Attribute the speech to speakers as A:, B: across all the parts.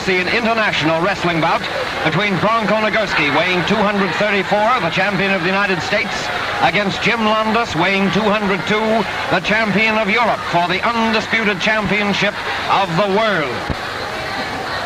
A: see an international wrestling bout between Bronko Nagurski, weighing 234, the champion of the United States, against Jim Londos, weighing 202, the champion of Europe, for the undisputed championship of the world.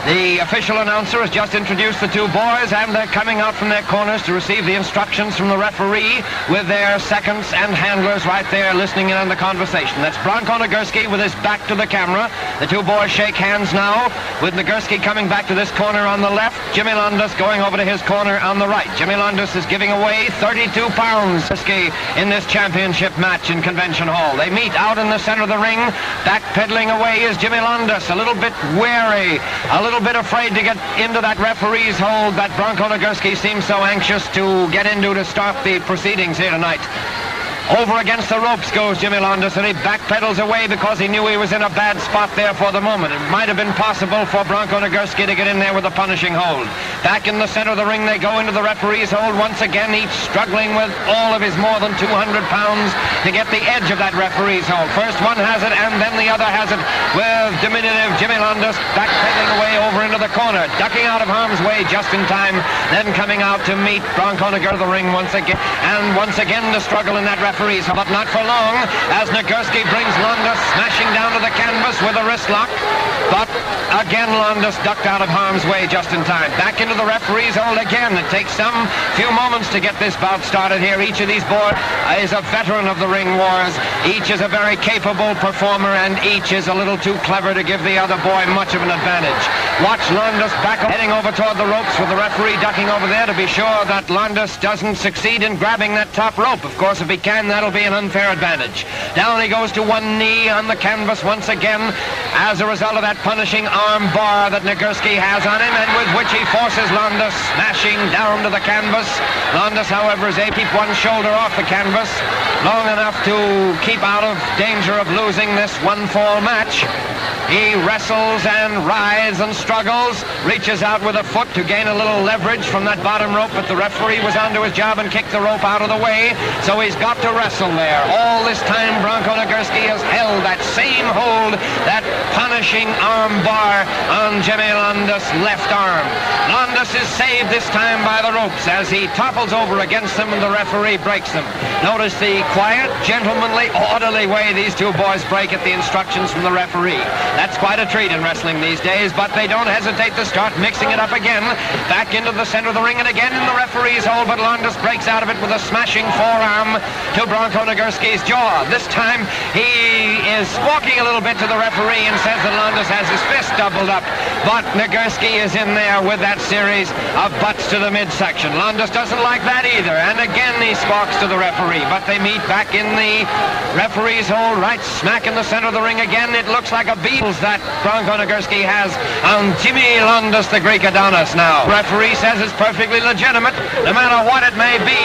A: The official announcer has just introduced the two boys, and they're coming out from their corners to receive the instructions from the referee, with their seconds and handlers right there listening in on the conversation. That's Bronko Nagurski with his back to the camera. The two boys shake hands now, with Nagurski coming back to this corner on the left, Jimmy Londos going over to his corner on the right. Jimmy Londos is giving away 32 pounds in this championship match in Convention Hall. They meet out in the center of the ring. Backpedaling away is Jimmy Londos, a little bit wary, a little bit afraid to get into that referee's hold that Bronko Nagurski seems so anxious to get into to start the proceedings here tonight. Over against the ropes goes Jimmy Londos, and he backpedals away because he knew he was in a bad spot there for the moment. It might have been possible for Bronko Nagurski to get in there with a punishing hold. Back in the center of the ring, they go into the referee's hold once again, each struggling with all of his more than 200 pounds to get the edge of that referee's hold. First one has it, and then the other has it, with diminutive Jimmy Londos backpedaling away over into the corner, ducking out of harm's way just in time, then coming out to meet Bronko Nagurski the ring once again, and once again to struggle in that referee's, but not for long, as Nagurski brings Londos smashing down to the canvas with a wrist lock. But again, Londos ducked out of harm's way just in time. Back into the referee's hold again. It takes some few moments to get this bout started here. Each of these boys is a veteran of the ring wars. Each is a very capable performer, and each is a little too clever to give the other boy much of an advantage. Watch Londos back heading over toward the ropes, with the referee ducking over there to be sure that Londos doesn't succeed in grabbing that top rope. Of course, if he can, that'll be an unfair advantage. Down he goes to one knee on the canvas once again, as a result of that punishing arm bar that Nagurski has on him, and with which he forces Londos smashing down to the canvas. Londos, however, is able to keep one shoulder off the canvas long enough to keep out of danger of losing this one-fall match. He wrestles and writhes and struggles, reaches out with a foot to gain a little leverage from that bottom rope, but the referee was onto his job and kicked the rope out of the way, so he's got to wrestle there. All this time, Bronko Nagurski has held that same hold, that punishing arm bar on Jimmy Londos' left arm. Londos is saved this time by the ropes as he topples over against them and the referee breaks them. Notice the quiet, gentlemanly, orderly way these two boys break at the instructions from the referee. That's quite a treat in wrestling these days, but they don't hesitate to start mixing it up again. Back into the center of the ring and again in the referee's hold, but Londos breaks out of it with a smashing forearm to Bronko Nagurski's jaw. This time he is walking a little bit to the referee and says that Londos has his fist doubled up, but Nagurski is in there with that series of butts to the midsection. Londos doesn't like that either, and again he squawks to the referee, but they meet back in the referee's hold, right smack in the center of the ring again. It looks like a beat that Bronko Nagurski has on Jimmy Londos, the Greek Adonis now. Referee says it's perfectly legitimate, no matter what it may be.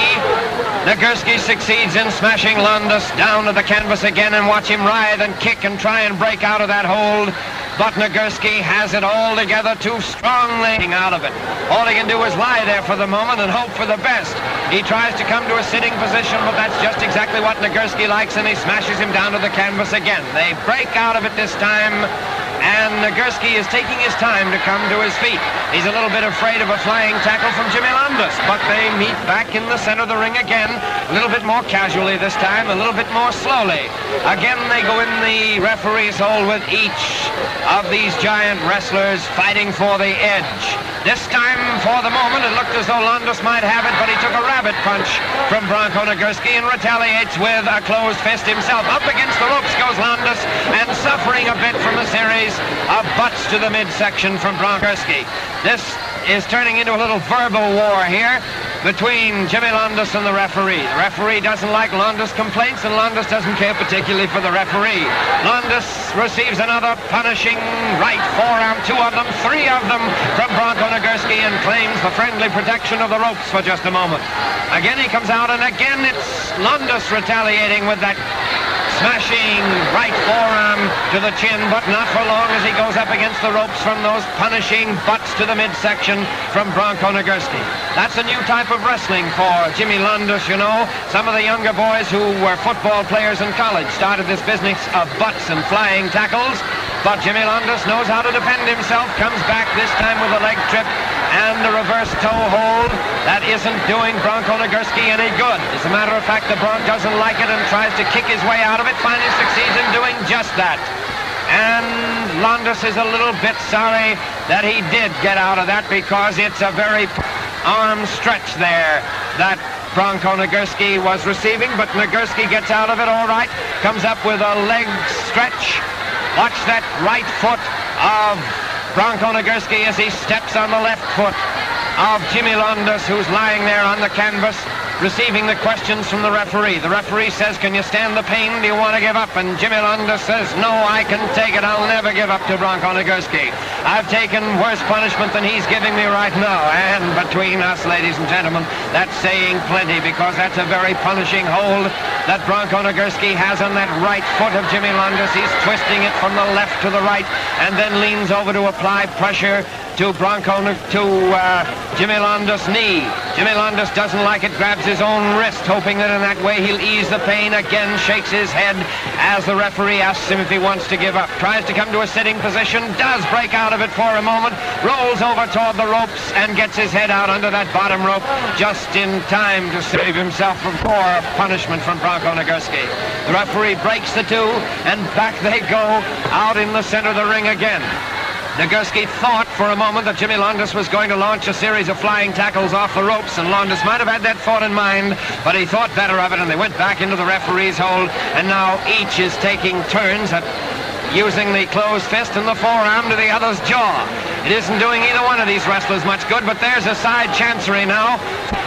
A: Nagurski succeeds in smashing Londos down to the canvas again, and watch him writhe and kick and try and break out of that hold. But Nagurski has it all together too strongly out of it. All he can do is lie there for the moment and hope for the best. He tries to come to a sitting position, but that's just exactly what Nagurski likes, and he smashes him down to the canvas again. They break out of it this time, and Nagurski is taking his time to come to his feet. He's a little bit afraid of a flying tackle from Jimmy Londos, but they meet back in the center of the ring again, a little bit more casually this time, a little bit more slowly. Again, they go in the referee's hold with each of these giant wrestlers fighting for the edge. This time, for the moment, it looked as though Londos might have it, but he took a rabbit punch from Bronko Nagurski and retaliates with a closed fist himself. Up against the ropes goes Londos, and suffering a bit from a series of butts to the midsection from Bronko Nagurski. This is turning into a little verbal war here between Jimmy Londos and the referee. The referee doesn't like Londos' complaints, and Londos doesn't care particularly for the referee. Londos receives another punishing right forearm, two of them, three of them from Bronko Nagurski, and claims the friendly protection of the ropes for just a moment. Again he comes out, and again it's Londos retaliating with that smashing right forearm to the chin, but not for long as he goes up against the ropes from those punishing butts to the midsection from Bronko Nagurski. That's a new type of wrestling for Jimmy Londos, you know. Some of the younger boys who were football players in college started this business of butts and flying tackles. but Jimmy Londos knows how to defend himself, comes back this time with a leg trip and a reverse toe hold. That isn't doing Bronko Nagurski any good. As a matter of fact, the Bronk doesn't like it and tries to kick his way out of it, finally succeeds in doing just that. And Londos is a little bit sorry that he did get out of that, because it's a very arm stretch there that Bronko Nagurski was receiving, but Nagurski gets out of it all right, comes up with a leg stretch. Watch that right foot of Bronko Nagurski as he steps on the left foot of Jimmy Londos, who's lying there on the canvas, receiving the questions from the referee. The referee says, "Can you stand the pain? Do you want to give up?" And Jimmy Londos says, "No, I can take it. I'll never give up to Bronko Nagurski. I've taken worse punishment than he's giving me right now." And between us, ladies and gentlemen, that's saying plenty, because that's a very punishing hold that Bronko Nagurski has on that right foot of Jimmy Londos. He's twisting it from the left to the right and then leans over to apply pressure to Jimmy Londos' knee. Jimmy Londos doesn't like it, grabs his own wrist, hoping that in that way he'll ease the pain. Again shakes his head as the referee asks him if he wants to give up. Tries to come to a sitting position, does break out of it for a moment, rolls over toward the ropes and gets his head out under that bottom rope just in time to save himself from more punishment from Bronko Nagurski. The referee breaks the two, and back they go out in the center of the ring again. Nagurski thought for a moment that Jimmy Londos was going to launch a series of flying tackles off the ropes, and Londos might have had that thought in mind, but he thought better of it, and they went back into the referee's hold, and now each is taking turns at using the closed fist and the forearm to the other's jaw. It isn't doing either one of these wrestlers much good, but there's a side chancery now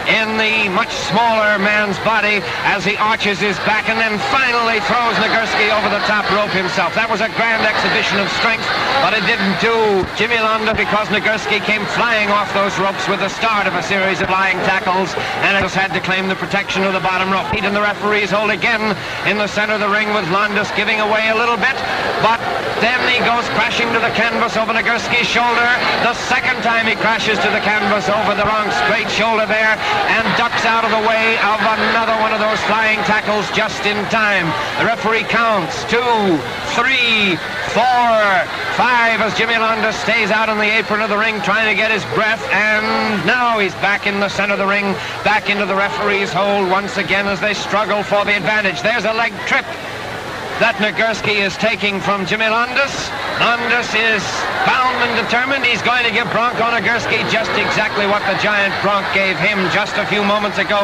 A: in the much smaller man's body as he arches his back and then finally throws Nagurski over the top rope himself. That was a grand exhibition of strength, but it didn't do Jimmy Londos, because Nagurski came flying off those ropes with the start of a series of flying tackles, and it just had to claim the protection of the bottom rope. He's in the referee's hold again in the center of the ring, with Londos giving away a little bit, but then he goes crashing to the canvas over Nagurski's shoulder. The second time he crashes to the canvas over the wrong straight shoulder there, and ducks out of the way of another one of those flying tackles just in time. The referee counts 2, 3, 4, 5 as Jimmy Londos stays out on the apron of the ring trying to get his breath, and now he's back in the center of the ring, back into the referee's hold once again as they struggle for the advantage. There's a leg trip that Nagurski is taking from Jimmy Londos. Londos is bound and determined. He's going to give Bronko Nagurski just exactly what the giant Bronk gave him just a few moments ago.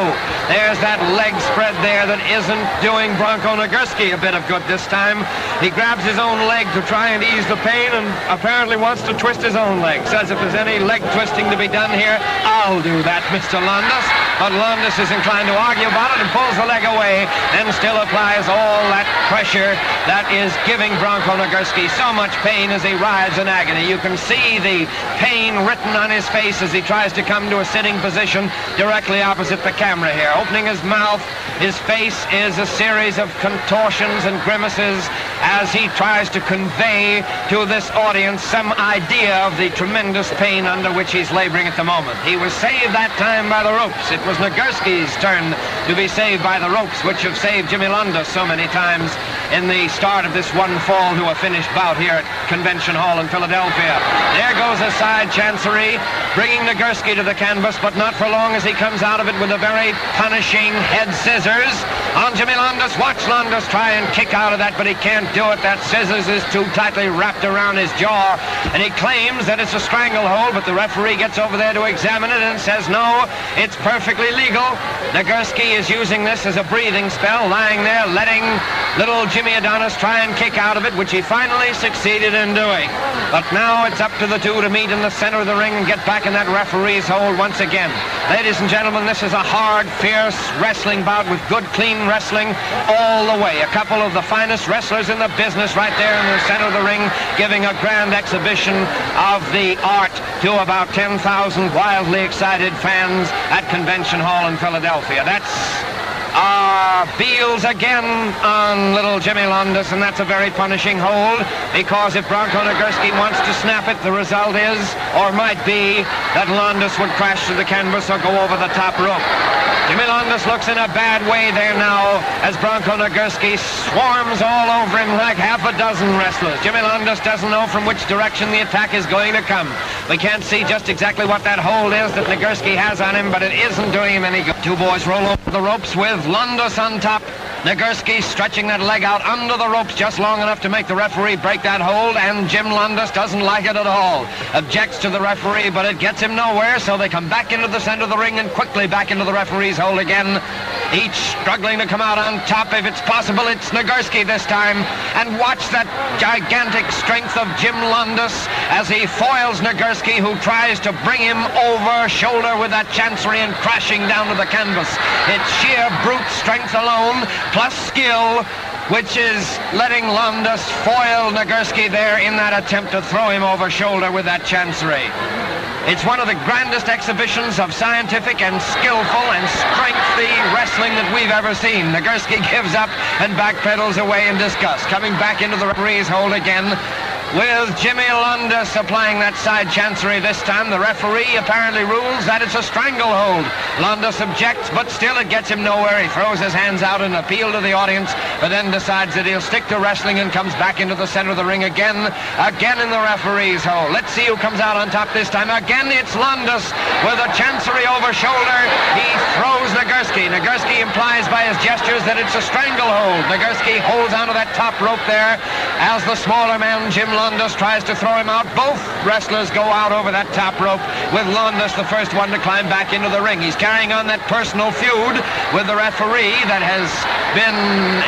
A: There's that leg spread there that isn't doing Bronko Nagurski a bit of good this time. He grabs his own leg to try and ease the pain and apparently wants to twist his own leg. Says if there's any leg twisting to be done here, I'll do that, Mr. Londos. But Londos is inclined to argue about it and pulls the leg away and still applies all that pressure that is giving Bronko Nagurski so much pain as he writhes in agony. You can see the pain written on his face as he tries to come to a sitting position directly opposite the camera here. Opening his mouth, his face is a series of contortions and grimaces as he tries to convey to this audience some idea of the tremendous pain under which he's laboring at the moment. He was saved that time by the ropes. It was Nagurski's turn to be saved by the ropes, which have saved Jimmy Londos so many times in the start of this one fall to a finished bout here at Convention Hall in Philadelphia. There goes a side chancery, bringing Nagurski to the canvas, but not for long as he comes out of it with a very punishing head scissors on Jimmy Londos. Watch Londos try and kick out of that, but he can't do it. That scissors is too tightly wrapped around his jaw, and he claims that it's a stranglehold, but the referee gets over there to examine it and says, no, it's perfectly legal. Nagurski is using this as a breathing spell, lying there, letting little Jimmy Adonis try and kick out of it, which he finally succeeded in doing. But now it's up to the two to meet in the center of the ring and get back in that referee's hold once again. Ladies and gentlemen, this is a hard, fierce wrestling bout with good, clean wrestling all the way. A couple of the finest wrestlers in the business right there in the center of the ring, giving a grand exhibition of the art to about 10,000 wildly excited fans at Convention Hall in Philadelphia. That's Beals again on little Jimmy Londos, and that's a very punishing hold, because if Bronko Nagurski wants to snap it, the result is, or might be, that Londos would crash to the canvas or go over the top rope. Jimmy Londos looks in a bad way there now as Bronko Nagurski swarms all over him like half a dozen wrestlers. Jimmy Londos doesn't know from which direction the attack is going to come. We can't see just exactly what that hold is that Nagurski has on him, but it isn't doing him any good. Two boys roll over the ropes with Londos on top. Nagurski stretching that leg out under the ropes just long enough to make the referee break that hold, and Jim Londos doesn't like it at all. Objects to the referee, but it gets him nowhere, so they come back into the center of the ring and quickly back into the referee's hold again. Each struggling to come out on top. If it's possible, it's Nagurski this time. And watch that gigantic strength of Jim Londos as he foils Nagurski, who tries to bring him over shoulder with that chancery and crashing down to the canvas. It's sheer brute strength alone, plus skill, which is letting Londos foil Nagurski there in that attempt to throw him over shoulder with that chancery. It's one of the grandest exhibitions of scientific and skillful and strengthy wrestling that we've ever seen. Nagurski gives up and backpedals away in disgust, coming back into the referee's hold again, with Jimmy Londos applying that side chancery this time. The referee apparently rules that it's a stranglehold. Londos objects, but still it gets him nowhere. He throws his hands out in appeal to the audience, but then decides that he'll stick to wrestling and comes back into the center of the ring again in the referee's hold. Let's see who comes out on top this time. Again, it's Londos with a chancery over shoulder. He throws Nagurski. Nagurski implies by his gestures that it's a stranglehold. Nagurski holds onto that top rope there as the smaller man, Jim Londos, tries to throw him out. Both wrestlers go out over that top rope, with Londos the first one to climb back into the ring. He's carrying on that personal feud with the referee that has been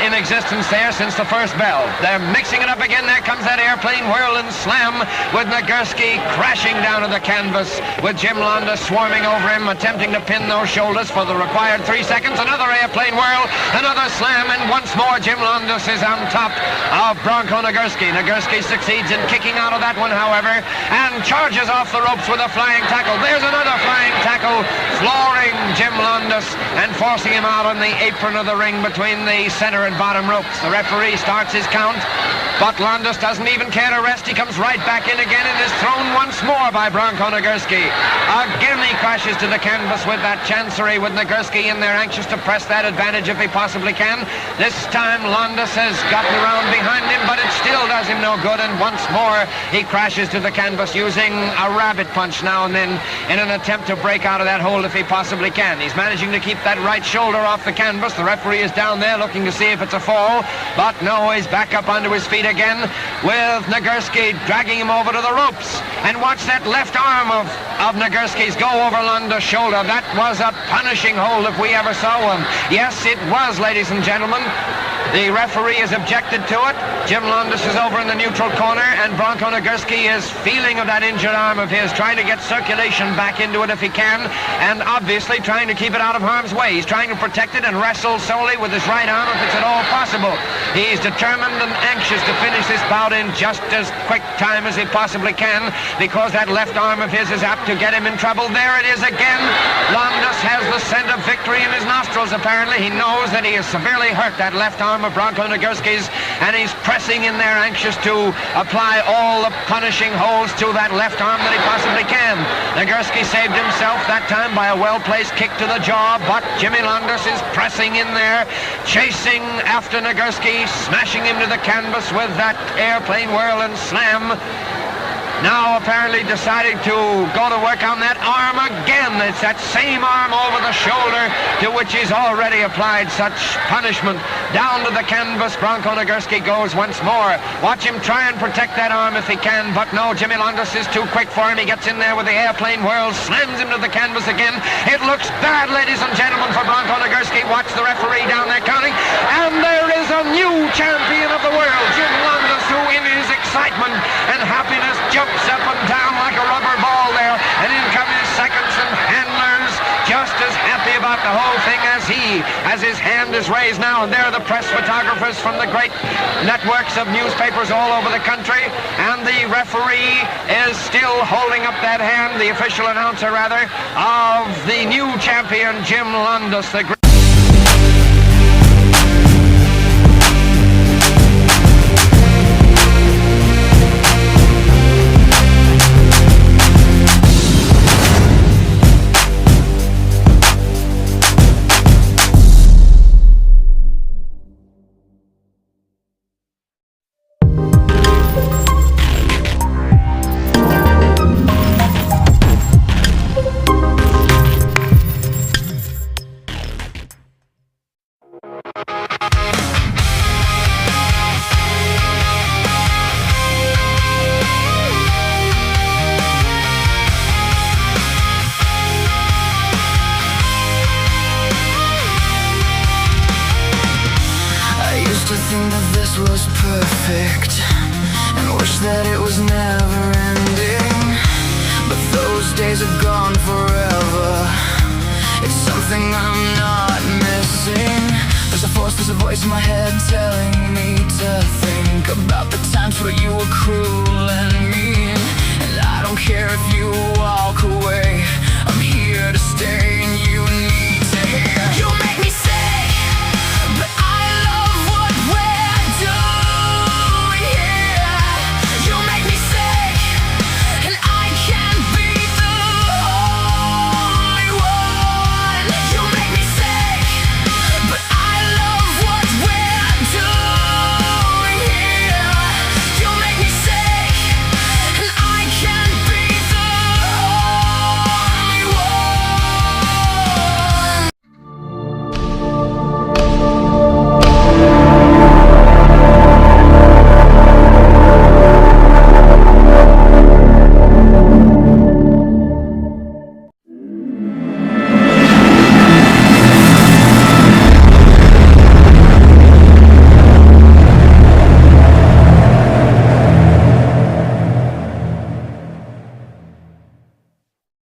A: in existence there since the first bell. They're mixing it up again. There comes that airplane whirl and slam, with Nagurski crashing down to the canvas, with Jim Londos swarming over him, attempting to pin those shoulders for the required 3 seconds. Another airplane whirl, another slam, and once more Jim Londos is on top of Bronko Nagurski. Nagurski succeeds in kicking out of that one, however, and charges off the ropes with a flying tackle. There's another flying tackle, flooring Jim Londos and forcing him out on the apron of the ring between the center and bottom ropes. The referee starts his count, but Londos doesn't even care to rest. He comes right back in again and is thrown once more by Bronko Nagurski. Again he crashes to the canvas with that chancery, with Nagurski in there anxious to press that advantage if he possibly can. This time Londos has gotten around behind him, but it still does him no good, and once more he crashes to the canvas using a rabbit punch now and then in an attempt to break out of that hold if he possibly can. He's managing to keep that right shoulder off the canvas. The referee is down there looking to see if it's a fall, but no, he's back up onto his feet again, with Nagurski dragging him over to the ropes. And watch that left arm of Nagurski's go over Londos' shoulder. That was a punishing hold if we ever saw one. Yes, it was, ladies and gentlemen. The referee has objected to it. Jim Londos is over in the neutral corner, and Bronko Nagurski is feeling of that injured arm of his, trying to get circulation back into it if he can, and obviously trying to keep it out of harm's way. He's trying to protect it and wrestle solely with his right arm if it's at all possible. He's determined and anxious to finish this bout in just as quick time as he possibly can, because that left arm of his is apt to get him in trouble. There it is again. Londos has the scent of victory in his nostrils, apparently. He knows that he has severely hurt that left arm of Bronko Nagurski's, and he's pressing in there anxious to apply all the punishing holds to that left arm that he possibly can. Nagurski saved himself that time by a well-placed kick to the jaw, but Jimmy Londos is pressing in there, chasing after Nagurski, smashing him to the canvas with that airplane whirl and slam. Now apparently deciding to go to work on that arm again. It's that same arm over the shoulder to which he's already applied such punishment. Down to the canvas, Bronko Nagurski goes once more. Watch him try and protect that arm if he can, but no, Jimmy Londos is too quick for him. He gets in there with the airplane whirl, slams him to the canvas again. It looks bad, ladies and gentlemen, for Bronko Nagurski. Watch the referee down there counting, and there is a new champion of the world, Jim Londos, who in his excitement and happiness jumps up and down like a rubber ball there, and in come his seconds and handlers, just as happy about the whole thing as he, as his hand is raised now. And there are the press photographers from the great networks of newspapers all over the country, and the referee is still holding up that hand, the official announcer rather, of the new champion Jim Londus, the great
B: was perfect and wish that it was never ending, but those days are gone forever. It's something I'm not missing. There's a force, there's a voice in my head telling me to think about the times where you were cruel and mean. I don't care if you walk away, I'm here to stay and you need